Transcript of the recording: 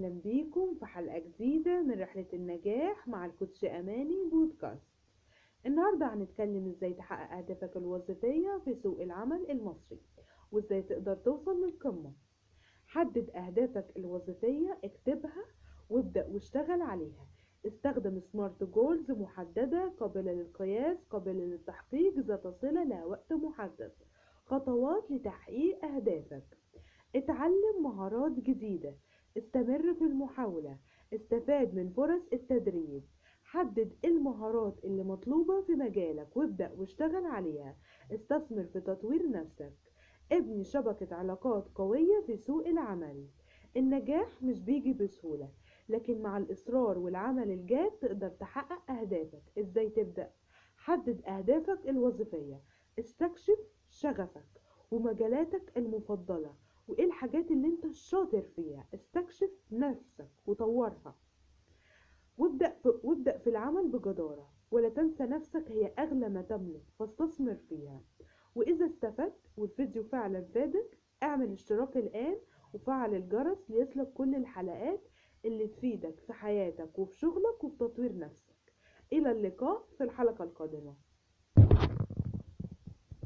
أهلا بيكم في حلقة جديدة من رحلة النجاح مع الكوتش أماني بودكاست. النهاردة هنتكلم ازاي تحقق أهدافك الوظيفية في سوق العمل المصري، وازاي تقدر توصل للقمة. حدد أهدافك الوظيفية، اكتبها وابدأ واشتغل عليها. استخدم سمارت جولز محددة، قابلة للقياس، قابلة للتحقيق، ذات صلة، لها وقت محدد. خطوات لتحقيق أهدافك: اتعلم مهارات جديدة، استمر في المحاولة، استفاد من فرص التدريب. حدد المهارات اللي مطلوبة في مجالك وابدأ واشتغل عليها. استثمر في تطوير نفسك. ابني شبكة علاقات قوية في سوق العمل. النجاح مش بيجي بسهولة، لكن مع الإصرار والعمل الجاد تقدر تحقق أهدافك. ازاي تبدأ؟ حدد أهدافك الوظيفية، استكشف شغفك ومجالاتك المفضلة، وايه الحاجات اللي انت شاطر فيها. استكشف نفسك وطورها، وابدأ في العمل بجدارة، ولا تنسى نفسك هي أغلى ما تملك، فاستثمر فيها. وإذا استفدت والفيديو فعلا فادك، اعمل اشتراك الآن وفعل الجرس ليصلك كل الحلقات اللي تفيدك في حياتك وفي شغلك وفي تطوير نفسك. إلى اللقاء في الحلقة القادمة.